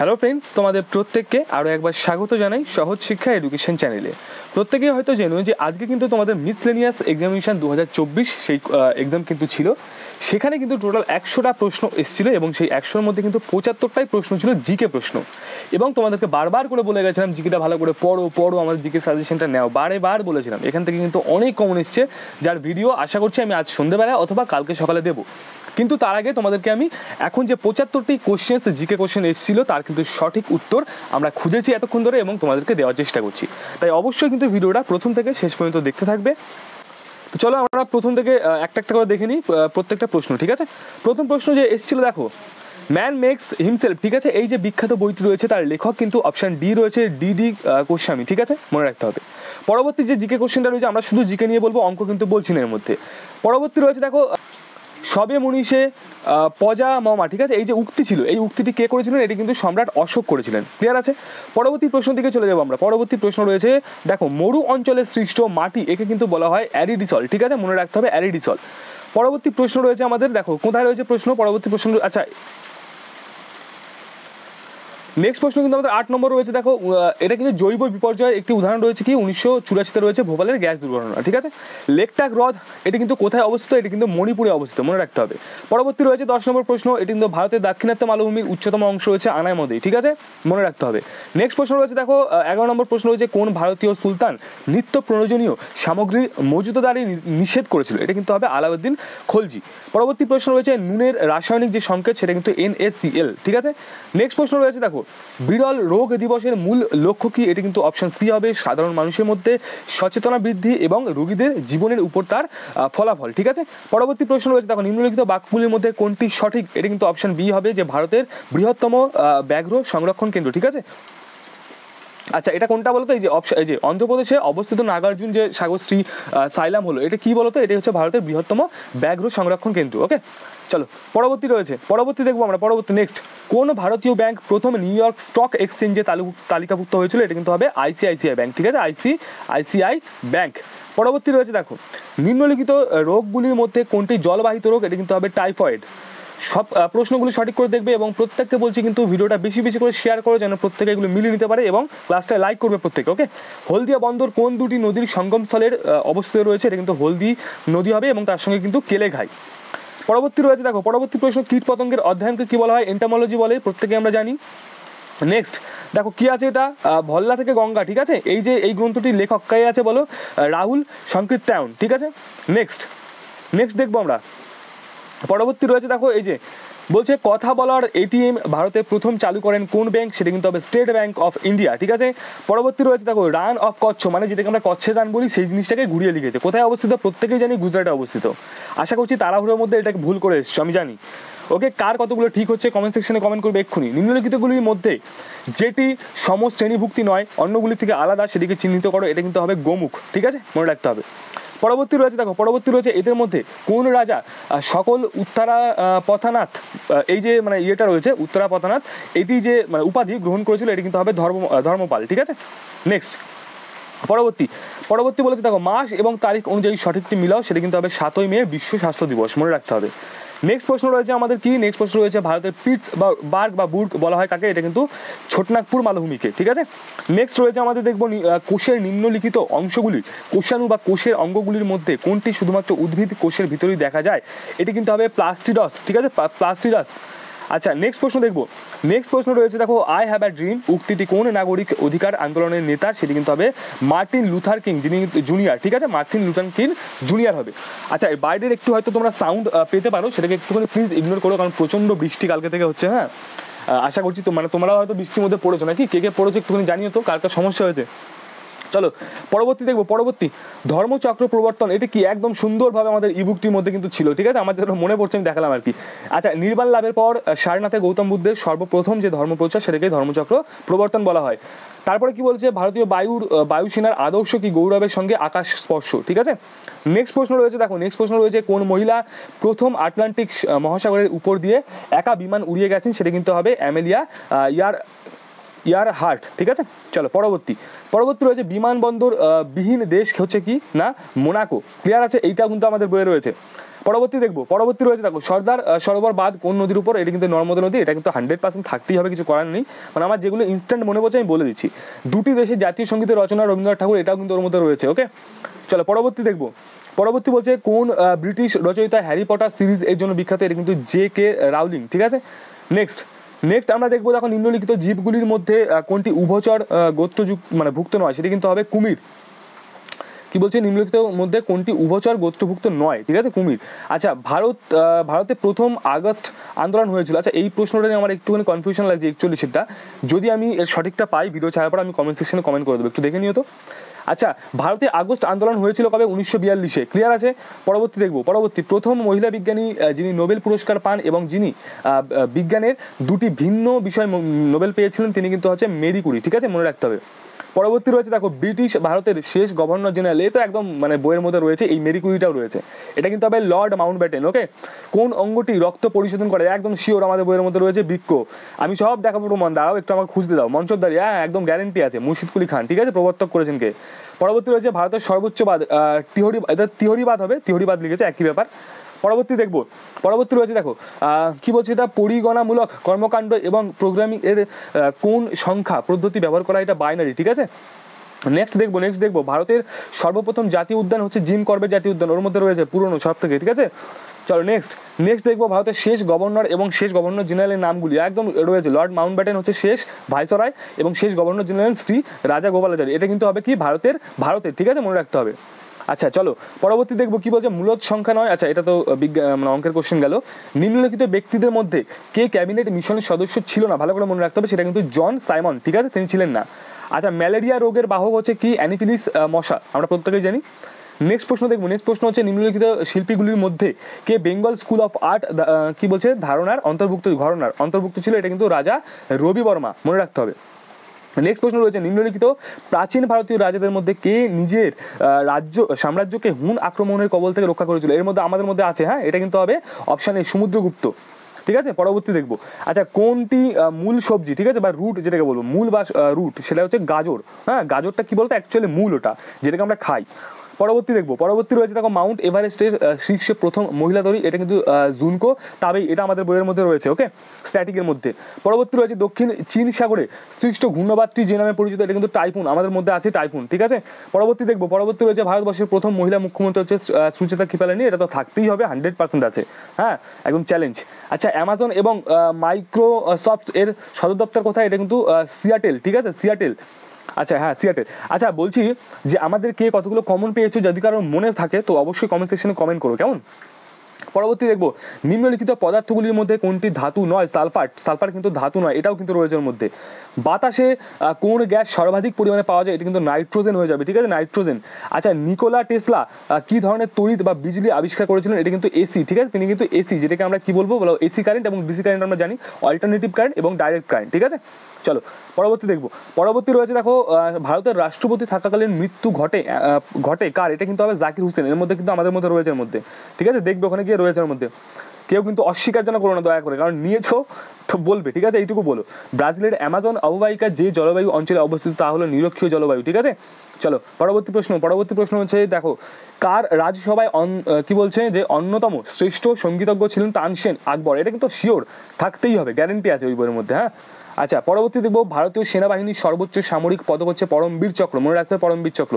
Hello friends, তোমাদের প্রত্যেককে আরও একবার স্বাগত জানাই সহজ শিক্ষা এডুকেশন চ্যানেলে। প্রত্যেকেই হয়তো জেনো যে আজকে কিন্তু তোমাদের মিসলেনিয়াস এক্সামিনেশন 2024 সেই এক্সাম কিন্তু ছিল। সেখানে কিন্তু টোটাল 100টা প্রশ্ন এসেছিলো এবং সেই 100-র মধ্যে কিন্তু 75টাই প্রশ্ন ছিল জিকে প্রশ্ন। এবং তোমাদেরকে বারবার করে বলে গেছিলাম জিকেটা ভালো করে পড়ো, আমাদের জিকে সাজেশনটা নেও, বারেবার বলেছিলাম। এখান থেকে কিন্তু অনেক কমন এসছে, যার ভিডিও আশা করছি আমি আজ সন্ধ্যেবেলায় অথবা কালকে সকালে দেবো। কিন্তু তার আগে তোমাদেরকে আমি এখন যে 75টি কোশ্চেন্স জিকে কোশ্চেন এসেছিলো তার কিন্তু সঠিক উত্তর আমরা খুঁজেছি এতক্ষণ ধরে এবং তোমাদেরকে দেওয়ার চেষ্টা করছি। তাই অবশ্যই কিন্তু ভিডিওটা প্রথম থেকে শেষ পর্যন্ত দেখতে থাকবে। তো চলো আমরা প্রথম থেকে একটা একটা করে দেখে নিই প্রত্যেকটা প্রশ্ন, ঠিক আছে। প্রথম প্রশ্ন যে এসেছিলো, দেখো, ম্যান মেক্স হিমসেলফ, ঠিক আছে। এই যে বিখ্যাত বইটি রয়েছে তার লেখক কিন্তু অপশান ডি রয়েছে, ডি গোস্বামী, ঠিক আছে, মনে রাখতে হবে। পরবর্তী যে জিকে কোশ্চেনটা রয়েছে, আমরা শুধু জিকে নিয়ে বলবো, অঙ্ক কিন্তু বলছি না এর মধ্যে। পরবর্তী রয়েছে, দেখো, সবে মনীষে পজা মমা, ঠিক আছে। এই যে উক্তি ছিল, এই উক্তিটি কে করেছিলেন? এটি কিন্তু সম্রাট অশোক করেছিলেন। ক্লিয়ার আছে? পরবর্তী প্রশ্ন দিকে চলে যাবো আমরা। পরবর্তী প্রশ্ন রয়েছে, দেখো, মরু অঞ্চলে সৃষ্ট মাটি, একে কিন্তু বলা হয় অ্যারিডিসল, ঠিক আছে, মনে রাখতে হবে অ্যারিডিসল। পরবর্তী প্রশ্ন রয়েছে আমাদের, দেখো কোথায় রয়েছে প্রশ্ন, পরবর্তী প্রশ্ন, আচ্ছা নেক্সট প্রশ্ন কিন্তু আমাদের 8 নম্বর রয়েছে। দেখো, এটা কিন্তু জৈব বিপর্যয়ের একটি উদাহরণ রয়েছে কি 1984-তে রয়েছে ভোপালের গ্যাস দুর্ঘটনা, ঠিক আছে। লেকটাক হ্রদ, এটি কিন্তু কোথায় অবস্থিত? এটি কিন্তু মণিপুরে অবস্থিত, মনে রাখতে হবে। পরবর্তী রয়েছে 10 নম্বর প্রশ্ন, এটি কিন্তু ভারতের দাক্ষিণাত্য মালভূমির উচ্চতম অংশ রয়েছে আনাইমদে, ঠিক আছে, মনে রাখতে হবে। নেক্সট প্রশ্ন রয়েছে, দেখো 11 নম্বর প্রশ্ন রয়েছে, কোন ভারতীয় সুলতান নিত্য প্রয়োজনীয় সামগ্রীর মজুতদারি নিষেধ করেছিল? এটা কিন্তু হবে আলাউদ্দিন খলজি। পরবর্তী প্রশ্ন রয়েছে, নুনের রাসায়নিক যে সংকেত সেটা কিন্তু NaCl, ঠিক আছে। নেক্সট প্রশ্ন রয়েছে, দেখো, বিরল রোগ দিবসের মূল লক্ষ্য কি? এটি কিন্তু অপশন সি হবে, সাধারণ মানুষের মধ্যে সচেতনতা বৃদ্ধি এবং রোগীদের জীবনের উপর তার ফলাফল, ঠিক আছে। পরবর্তী প্রশ্ন রয়েছে, দেখো, নিম্নলিখিত বাক্যগুলির মধ্যে কোনটি সঠিক? এটি কিন্তু অপশন বি হবে, যে ভারতের বৃহত্তম ব্যাঘ্র সংরক্ষণ কেন্দ্র, ঠিক আছে। আচ্ছা, এটা কোনটা বলতো? এই যে অপশন, এই যে অন্ধ্রপ্রদেশে অবস্থিত নাগার্জুন যে সাগরশ্রী সাইলাম হলো, এটা কি বলতো? এটা হচ্ছে ভারতের বৃহত্তম ব্যাঘ্র সংরক্ষণ কেন্দ্র। ওকে, চলো পরবর্তী রয়েছে, পরবর্তী দেখবো আমরা। পরবর্তী নেক্সট, কোন ভারতীয় ব্যাংক প্রথম নিউ ইয়র্ক স্টক এক্সচেঞ্জে তালিকাভুক্ত হয়েছিল? এটা কিন্তু হবে ICICI ব্যাংক, ঠিক আছে, ICICI ব্যাংক। পরবর্তী রয়েছে, দেখো, নিম্নলিখিত রোগগুলির মধ্যে কোনটি জলবাহিত রোগ? এটা কিন্তু হবে টাইফয়েড। সব প্রশ্নগুলো সঠিক করে দেখবে এবং প্রত্যেককে বলছি কিন্তু ভিডিওটা বেশি বেশি করে শেয়ার করো যেন প্রত্যেকে এগুলো মিলিয়ে নিতে পারে এবং ক্লাসটা লাইক করবে প্রত্যেকে। ওকে, হলদিয়া বন্দর কোন দুটি নদীর সঙ্গমস্থলের অবস্থিত রয়েছে? এটা কিন্তু হলদি নদী হবে এবং তার সঙ্গে কিন্তু কেলেঘাই। পরবর্তী রয়েছে, দেখো, পরবর্তী প্রশ্ন, কীট পতঙ্গের অধ্যয়নকে কি বলা হয়? এন্টামোলজি বলে, প্রত্যেকে আমরা জানি। নেক্সট, দেখো কি আছে এটা, ভল্লা থেকে গঙ্গা, ঠিক আছে। এই যে এই গ্রন্থটির লেখক কে আছে বলো? রাহুল সংকীর্তায়ন, ঠিক আছে। নেক্সট দেখবো আমরা। পরবর্তী রয়েছে, দেখো, এই যে বলছে কথা বলার ATM ভারতে প্রথম চালু করেন কোন ব্যাংক? সেটা কিন্তু হবে স্টেট ব্যাংক অফ ইন্ডিয়া, ঠিক আছে। পরবর্তী রয়েছে, দেখো, রান অফ কচ্ছ, মানে যেটাকে আমরা কচ্ছের রান বলি, সেই জিনিসটাকে ঘুরিয়ে লিখেছে। কোথায় অবস্থিত? প্রত্যেকেই জানি গুজরাটে অবস্থিত। আশা করছি তাড়াহুড়োর মধ্যে এটাকে ভুল করে এসছো, আমি জানি। ওকে, কার কতগুলো ঠিক হচ্ছে কমেন্ট সেকশনে কমেন্ট করবে এক্ষুনি। নিম্নলিখিতগুলির মধ্যে যেটি সমশ্রেণীভুক্তি নয়, অন্যগুলির থেকে আলাদা, সেটিকে চিহ্নিত করো। এটা কিন্তু হবে গোমুখ, ঠিক আছে, মনে রাখতে হবে। পরবর্তী রয়েছে, দেখো, পরবর্তী রয়েছে, এদের মধ্যে কোন রাজা সকল উত্তরা পথানাথ, এই যে মানে ইয়েটা রয়েছে উত্তরা পথানাথ, এটি যে মানে উপাধি গ্রহণ করেছিল? এটি কিন্তু হবে ধর্মপাল, ঠিক আছে। নেক্সট, পরবর্তী বলেছে, দেখো, মাস এবং তারিখ অনুযায়ী সঠিকটি মিলাও। সেটা কিন্তু হবে 7ই মে বিশ্ব স্বাস্থ্য দিবস, মনে রাখতে হবে। নেক্সট প্রশ্ন রয়েছে আমাদের কি? নেক্সট প্রশ্ন রয়েছে, ভারতের পিটসবার্গ বা বুর্গ বলা হয় কাকে? এটা কিন্তু ছোটনাগপুর মালভূমিকে, ঠিক আছে। নেক্সট রয়েছে আমাদের দেখবো কোষের নিম্নলিখিত অংশগুলি, কোষাণু বা কোষের অঙ্গগুলির মধ্যে কোনটি শুধুমাত্র উদ্ভিদ কোষের ভিতরেই দেখা যায়? এটি কিন্তু হবে প্লাস্টিডস, ঠিক আছে, প্লাস্টিডাস। আচ্ছা, নেক্সট প্রশ্ন দেখবো। নেক্সট প্রশ্ন রয়েছে, দেখো, আই হ্যাভ আ ড্রিম উক্তিটি কোন নাগরিক অধিকার আন্দোলনের নেতা? সেটি কিন্তু হবে মার্টিন লুথার কিং যিনি জুনিয়র, ঠিক আছে, মার্টিন লুথার কিং জুনিয়র হবে। আচ্ছা, এর বাইরের একটু হয়তো তোমরা সাউন্ড পেতে পারো, সেটাকে একটুখানি প্লিজ ইগনোর করো, কারণ প্রচণ্ড বৃষ্টি কালকে থেকে হচ্ছে। হ্যাঁ, আশা করছি তো মানে তোমরাও হয়তো বৃষ্টির মধ্যে পড়েছো নাকি? কে পড়েছো একটুখানি জানিও তো, কার কার সমস্যা হয়েছে। চলো পরবর্তী দেখবো। পরবর্তী, ধর্মচক্র প্রবর্তন, এটা কি একদম সুন্দরভাবে আমাদের ইবুকটির মধ্যে কিন্তু ছিল, ঠিক আছে, আমার যেটা মনে পড়ছে আমি দেখালাম আর কি। আচ্ছা, নির্বাণ লাভের পর সারনাথে গৌতম বুদ্ধের সর্বপ্রথম যে ধর্মপ্রচার সেটাকে ধর্মচক্র প্রবর্তন বলা হয়। তারপরে কি বলছে, ভারতীয় বায়ুসেনার আদর্শ কি? গৌরবের সঙ্গে আকাশ স্পর্শ, ঠিক আছে। নেক্সট প্রশ্ন রয়েছে, দেখো, নেক্সট প্রশ্ন রয়েছে, কোন মহিলা প্রথম আটলান্টিক মহাসাগরের উপর দিয়ে একা বিমান উড়িয়ে গেছেন? সেটা কিন্তু হবে অ্যামেলিয়া ইয়ারহার্ট, ঠিক আছে। চলো পরবর্তী রয়েছে, বিমানবন্দর বিহীন দেশ হচ্ছে কি? না মোনাকো, ক্লিয়ার আছে, এইটা কিন্তু আমাদের বইয়ে রয়েছে। পরবর্তী দেখবো, পরবর্তী রয়েছে দেখো সর্দার সরোবর বাঁধ কোন নদীর উপর, এটা কিন্তু নর্মদা নদী, এটা কিন্তু 100% থাকতেই হবে, কিছু করার নেই। মানে আমার যেগুলো ইনস্ট্যান্ট মনে পড়ছে আমি বলে দিচ্ছি। দুটি দেশের জাতীয় সঙ্গীতের রচনা রবীন্দ্রনাথ ঠাকুর, এটাও কিন্তু ওর মধ্যে রয়েছে। ওকে চলো পরবর্তী দেখবো, পরবর্তী বলছে কোন ব্রিটিশ রচয়িতা হ্যারি পটার সিরিজ এর জন্য বিখ্যাত, এটা কিন্তু জে.কে রাউলিং। ঠিক আছে, নেক্সট আমরা দেখবো দেখো নিম্নলিখিত জীবগুলির মধ্যে কোনটি উভচর গোত্রযুক্ত মানে ভুক্ত নয়, সেটা কিন্তু হবে কুমির। কি বলছে নিম্নলিখিত মধ্যে কোনটি উভচর গোত্রভুক্ত নয়, ঠিক আছে কুমির। আচ্ছা ভারতে প্রথম আগস্ট আন্দোলন হয়েছিল, আচ্ছা এই প্রশ্নটা নিয়ে আমার একটুখানি কনফিউশন লাগছে 41টা, যদি আমি এর সঠিকটা পাই ভিডিও ছাড়ার পর আমি কমেন্ট সেকশনে কমেন্ট করে দেবো, একটু দেখে নিও তো। আচ্ছা ভারতে আগস্ট আন্দোলন হয়েছিল কবে, 1942-এ, ক্লিয়ার আছে। পরবর্তী দেখবো, পরবর্তী প্রথম মহিলা বিজ্ঞানী যিনি নোবেল পুরস্কার পান এবং যিনি বিজ্ঞানের দুটি ভিন্ন বিষয় নোবেল পেয়েছিলেন তিনি কিন্তু হচ্ছে মেরি কুরি, ঠিক আছে মনে রাখতে হবে। পরবর্তী রয়েছে দেখো ব্রিটিশ ভারতের শেষ গভর্নর জেনারেল, এই তো একদম মানে বইয়ের মধ্যে রয়েছে, এই মেরি কুরিটাও রয়েছে, এটা কিন্তু হবে লর্ড মাউন্টব্যাটেন। ওকে কোন অঙ্গটি রক্ত পরিশোধন করে, একদম শিওর আমাদের বইয়ের মধ্যে রয়েছে বৃক্ক। আমি সব দেখাবো প্রমাণ, দাঁড়াও একটু আমাকে খুঁজতে দাও, মঞ্চদারি, হ্যাঁ একদম গ্যারেন্টি আছে, মুর্শিদ কুলি খান, ঠিক আছে প্রবর্তক করেছেন কে। পরবর্তী রয়েছে ভারতের সর্বোচ্চ বাঁধ তিহরি বাঁধ হবে, তিহরি বাঁধ লিখেছে একই ব্যাপার। পরবর্তী দেখবো, পরবর্তী রয়েছে দেখো কি বলছে এটা পরিগণামূলক কর্মকাণ্ড এবং প্রোগ্রামিং এর কোন সংখ্যা পদ্ধতি ব্যবহার করা, এটা বাইনারি, ঠিক আছে। নেক্সট দেখবো ভারতের সর্বপ্রথম জাতীয় উদ্যান হচ্ছে জিম করবেট জাতীয় উদ্যান, ওর মধ্যে রয়েছে পুরনো সব থেকে, ঠিক আছে। চলো নেক্সট দেখবো ভারতের শেষ গভর্নর এবং শেষ গভর্নর জেনারেলের নামগুলি একদম রয়েছে, লর্ড মাউন্টব্যাটেন হচ্ছে শেষ ভাইসরয় এবং শেষ গভর্নর জেনারেল শ্রী রাজা গোপালাচারী, এটা কিন্তু হবে কি ভারতের, ঠিক আছে মনে রাখতে হবে। আচ্ছা চলো পরবর্তী দেখবো কি বলছে মূলত সংখ্যা নয়, আচ্ছা এটা তো মানে অঙ্কের কোশ্চেন গেল। নিম্নলিখিত ব্যক্তিদের মধ্যে কে ক্যাবিনেট মিশনের সদস্য ছিল না, ভালো করে মনে রাখতে হবে, সেটা কিন্তু জন সাইমন, ঠিক আছে তিনি ছিলেন না। আচ্ছা ম্যালেরিয়া রোগের বাহক হচ্ছে কি অ্যানিফিলিস মশা, আমরা প্রত্যেকেই জানি। নেক্সট প্রশ্ন হচ্ছে নিম্নলিখিত শিল্পীগুলির মধ্যে কে বেঙ্গল স্কুল অফ আর্ট কি বলছে ঘরানার অন্তর্ভুক্ত ছিল, এটা কিন্তু রাজা রবি বর্মা, মনে রাখতে হবে। নেক্সট প্রশ্ন রয়েছে নিম্নলিখিত প্রাচীন ভারতীয় রাজাদের মধ্যে কে নিজের সাম্রাজ্যকে হুন আক্রমণের কবল থেকে রক্ষা করেছিল, এর মধ্যে আমাদের মধ্যে আছে, হ্যাঁ এটা কিন্তু হবে অপশান এ সমুদ্রগুপ্ত, ঠিক আছে। পরবর্তী দেখবো আচ্ছা কোনটি মূল সবজি, ঠিক আছে বা রুট যেটাকে বলবো মূল বা রুট, সেটা হচ্ছে গাজর, হ্যাঁ গাজরটা কি বলতো অ্যাকচুয়ালি মূল ওটা যেটাকে আমরা খাই। পরবর্তী রয়েছে দেখো মাউন্ট এভারেস্টের শীর্ষে প্রথম মহিলা তৈরি, এটা কিন্তু জুনকো তাবেই, এটা আমাদের বইয়ের মধ্যে রয়েছে। ওকে স্ট্যাটিকের মধ্যে। পরবর্তী রয়েছে দক্ষিণ চীন সাগরে সৃষ্ট ঘূর্ণবাদটি যে নামে পরিচিত, এটা কিন্তু টাইফুন, আমাদের মধ্যে আছে টাইফুন, ঠিক আছে। পরবর্তী রয়েছে ভারতবর্ষের প্রথম মহিলা মুখ্যমন্ত্রী হচ্ছে সুচেতা কৃপালানি, এটা তো থাকতেই হবে 100% আছে, হ্যাঁ একদম চ্যালেঞ্জ। আচ্ছা অ্যামাজন এবং মাইক্রোসফট এর সদর দপ্তর কোথায়, এটা কিন্তু সিয়াটেল, ঠিক আছে সিয়াটেল। আচ্ছা হ্যাঁ সিয়াটেল। আচ্ছা বলছি যে আমাদের কে কতগুলো কমন পেয়েছো, যদি কারোর মনে থাকে তো অবশ্যই কমেন্ট সেকশনে কমেন্ট করো, কেমন। পরবর্তী দেখবো নিম্নলিখিত পদার্থগুলির মধ্যে কোনটি ধাতু নয়, সালফার কিন্তু ধাতু নয়, এটাও কিন্তু রয়েছে ওর মধ্যে। বাতাসে কোন গ্যাস সর্বাধিক পরিমাণে পাওয়া যায়, এটা কিন্তু নাইট্রোজেন হয়ে যাবে, ঠিক আছে নাইট্রোজেন। আচ্ছা নিকোলা টেসলা কি ধরনের তড়িৎ বা বিজলি আবিষ্কার করেছিলেন, এটা কিন্তু এসি, ঠিক আছে তিনি কিন্তু এসি, যেটাকে আমরা কি বলবো বলো এসি কারেন্ট এবং ডিসি কারেন্ট আমরা জানি, অল্টারনেটিভ কারেন্ট এবং ডাইরেক্ট কারেন্ট, ঠিক আছে। চলো পরবর্তী রয়েছে দেখো ভারতের রাষ্ট্রপতি থাকাকালীন মৃত্যু ঘটে কার, এটা কিন্তু হবে জাকির হুসেন, এর মধ্যে কিন্তু আমাদের মধ্যে রয়েছে এর মধ্যে, ঠিক আছে দেখবে ওখানে গিয়ে রয়েছে এর মধ্যে। কেউ কিন্তু অস্বীকার যেন করো না দয়া করে, কারণ নিয়েছো তো বলবে, ঠিক আছে এইটুকু বলো। ব্রাজিলের অ্যামাজন অববাহিকা যে জলবায়ু অঞ্চলে অবস্থিত তা হলো নিরক্ষীয় জলবায়ু, ঠিক আছে। চলো পরবর্তী প্রশ্ন হচ্ছে দেখো কার রাজসভায় কি বলছে যে অন্যতম শ্রেষ্ঠ সঙ্গীতজ্ঞ ছিলেন তানসেন আকবর, এটা কিন্তু শিওর থাকতেই হবে, গ্যারেন্টি আছে ওই বইয়ের মধ্যে, হ্যাঁ। আচ্ছা পরবর্তী দেখবো ভারতীয় সেনাবাহিনীর সর্বোচ্চ সামরিক পদক হচ্ছে পরমবীর চক্র, মনে রাখতে হবে পরমবীর চক্র।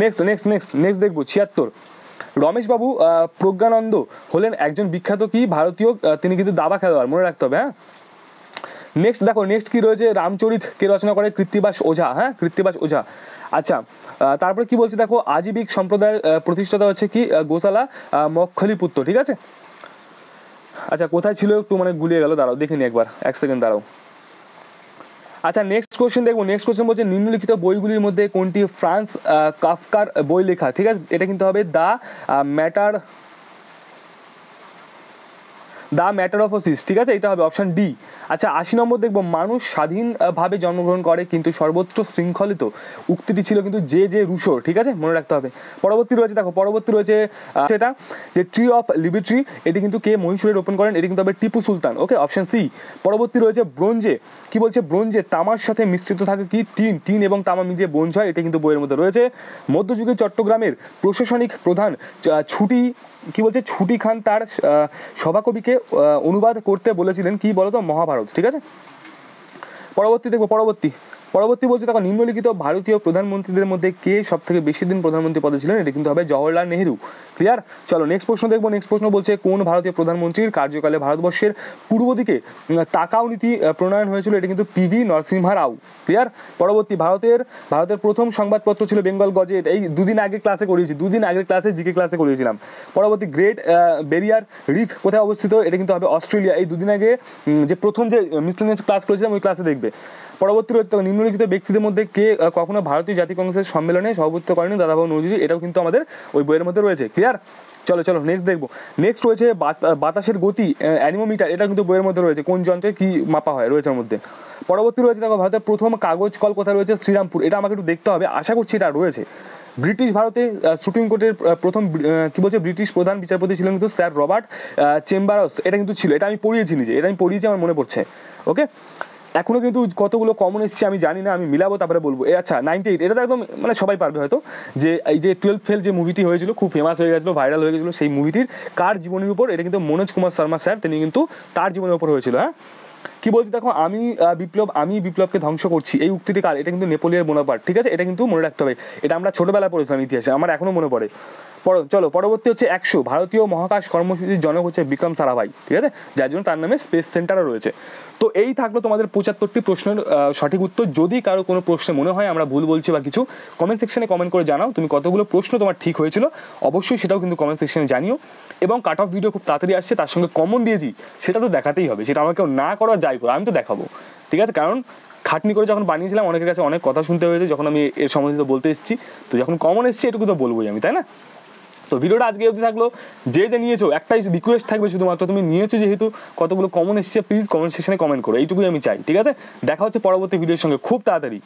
নেক্সট দেখবো 76 রমেশবাবু প্রজ্ঞানন্দ হলেন একজন বিখ্যাত কি ভারতীয়, তিনি কিন্তু দাবা খেলোয়াড়, মনে রাখতে হবে, হ্যাঁ। নেক্সট কি রয়েছে রামচরিত কে রচনা করে, কৃত্তিবাস ওঝা, হ্যাঁ কৃত্তিবাস ওঝা। আচ্ছা তারপরে কি বলছে দেখো আজীবিক সম্প্রদায়ের প্রতিষ্ঠাতা হচ্ছে কি গোসালা মক্ষলিপুত্র, ঠিক আছে। আচ্ছা কোথায় ছিল একটু মানে গুলিয়ে গেল, দাঁড়াও দেখিনি একবার, এক সেকেন্ড দাঁড়াও। আচ্ছা নেক্সট কোশ্চেন বলছে নিম্নলিখিত বইগুলির মধ্যে কোনটি ফ্রান্স কাফকার বই লেখা, ঠিক আছে এটা কিন্তু হবে দ্য দ্য ম্যাটারোফোসিস, ঠিক আছে, এটা হবে অপশন ডি। আচ্ছা 80 নম্বর দেখবো, মানুষ স্বাধীনভাবে জন্মগ্রহণ করে কিন্তু সর্বত্র শৃঙ্খলিত, উক্তিটি ছিল কিন্তু জে জে রুশোর, ঠিক আছে, মনে রাখতে হবে। পরবর্তী রয়েছে দেখো, পরবর্তী রয়েছে সেটা যে ট্রি অফ লিবার্টি, এটি কিন্তু কে মহীশূরে রোপণ করেন, এটি কিন্তু হবে টিপু সুলতান, ওকে, অপশন সি। পরবর্তী রয়েছে ব্রোঞ্জে, কি বলছে, ব্রোঞ্জে তামার সাথে মিশ্রিত থাকে কি টিন, টিন এবং তামা মিলিয়ে ব্রোঞ্জ হয়, এটা কিন্তু বইয়ের মধ্যে রয়েছে। মধ্যযুগে চট্টগ্রামের প্রশাসনিক প্রধান ছুটি, কি বলছে, ছুটি খান তার সভাকবিকে অনুবাদ করতে বলেছিলেন কি বলতো, মহাভারত, ঠিক আছে। পরবর্তী দেখবো, পরবর্তী বলছে দেখো, নিম্নলিখিত ভারতীয় প্রধানমন্ত্রীদের মধ্যে কে সব থেকে বেশি দিন প্রধানমন্ত্রী পদে ছিলেন, এটা কিন্তু হবে জওহরলাল নেহেরু, ক্লিয়ার। চলো নেক্সট প্রশ্ন দেখবো। নেক্সট প্রশ্ন বলছে কোন ভারতীয় প্রধানমন্ত্রীর কার্যকালে ভারতবর্ষের পূর্ব দিকে তাকাও নীতি প্রণয়ন হয়েছিল, এটা কিন্তু পিভি নরসিংহা রাও, ক্লিয়ার। পরবর্তী, ভারতের প্রথম সংবাদপত্র ছিল বেঙ্গল গজেট, এই দুদিন আগে ক্লাসে করিয়েছি, দুদিন আগের ক্লাসে জিকে ক্লাসে করিয়েছিলাম। পরবর্তী, গ্রেট ব্যারিয়ার রিফ কোথায় অবস্থিত, এটা কিন্তু হবে অস্ট্রেলিয়া, এই দুদিন আগে যে প্রথম যে মিসলেনিয়াস ক্লাস করেছিলাম ওই ক্লাসে দেখবে। পরবর্তী রয়েছে নিম্নলিখিত ব্যক্তিদের মধ্যে কে কখনো ভারতীয় জাতীয় কংগ্রেসের সম্মেলনে সভাপতিত্ব করেনি, দাদাবাবু নওরোজি, এটাও কিন্তু আমাদের ওই বইয়ের মধ্যে রয়েছে, ক্লিয়ার। চলো নেক্সট দেখবো। নেক্সট রয়েছে বাতাসের গতি অ্যানিমোমিটার, এটা কিন্তু বইয়ের মধ্যে রয়েছে, কোন যন্ত্রে কি মাপা হয় রয়েছে ওর মধ্যে। পরবর্তী রয়েছে দেখো, ভারতের প্রথম কাগজ কল কোথায় রয়েছে, শ্রীরামপুর, এটা আমাকে একটু দেখতে হবে, আশা করছি এটা রয়েছে। ব্রিটিশ ভারতে সুপ্রিম কোর্টের প্রথম কি বলছে ব্রিটিশ প্রধান বিচারপতি ছিলেন কিন্তু স্যার রবার্ট চেম্বারস, এটা কিন্তু ছিল, এটা আমি পড়িয়েছি নিজে, এটা আমি পড়িয়েছি, আমার মনে পড়ছে, ওকে। এখনো কিন্তু কতগুলো কমন এসছে আমি জানি না, আমি মিলাবো তারপরে বলবো। আচ্ছা 98, এটা তো একদম মানে সবাই পারবে হয়তো, যে এই যে 12 ফেল যে মুভিটি হয়েছিল, খুব ফেমাস হয়ে গেছিলো, ভাইরাল হয়ে গেছিলো, সেই মুভিটির কার জীবনের উপর, এটা কিন্তু মনোজ কুমার শর্মা স্যার, তিনি কিন্তু তার জীবনের উপর হয়েছিল। হ্যাঁ, কি বলছি দেখো, আমি বিপ্লবকে ধ্বংস করছি, এই উক্তিটি কার, এটা কিন্তু নেপোলিয়ন বোনাপার্ট, ঠিক আছে, এটা কিন্তু মনে রাখতে হবে, এটা আমরা ছোটবেলায় পড়েছিলাম ইতিহাসে, আমার এখনো মনে পড়ে। চলো পরবর্তী হচ্ছে 100, ভারতীয় মহাকাশ কর্মসূচির জনক হচ্ছে বিক্রম সারাভাই, ঠিক আছে, যার জন্য তার নামে স্পেস সেন্টারও রয়েছে। তো এই থাকলো তোমাদের 75টি প্রশ্নের সঠিক উত্তর। যদি কারো কোনো প্রশ্নে মনে হয় আমরা ভুল বলছি বা কিছু, কমেন্ট সেকশনে কমেন্ট করে জানাও তুমি কতগুলো প্রশ্ন তোমার ঠিক হয়েছিল, অবশ্যই সেটাও কিন্তু কমেন্ট সেকশনে জানিও। এবং কাট অফ ভিডিও খুব তাড়াতাড়ি আসছে, তার সঙ্গে কমন দিয়েছি, সেটা তো দেখাতেই হবে, সেটা আমাকে না করা যাই করো, আমি তো দেখাবো, ঠিক আছে। কারণ খাটনি করে যখন বানিয়েছিলাম অনেকের কাছে অনেক কথা শুনতে হয়েছে, যখন আমি এর সম্বন্ধিত বলতে এসেছি, তো যখন কমন এসছে এটুকু তো বলবোই আমি, তাই না। তো ভিডিওটা আজকে অবধি থাকলো, যে নিয়েছো একটাই রিকোয়েস্ট থাকবে শুধুমাত্র, তুমি নিয়েছো যেহেতু, কতগুলো কমন এসছে প্লিজ কমেন্ট সেকশনে কমেন্ট করো, এইটুকুই আমি চাই, ঠিক আছে। দেখা হচ্ছে পরবর্তী ভিডিওর সঙ্গে খুব তাড়াতাড়ি।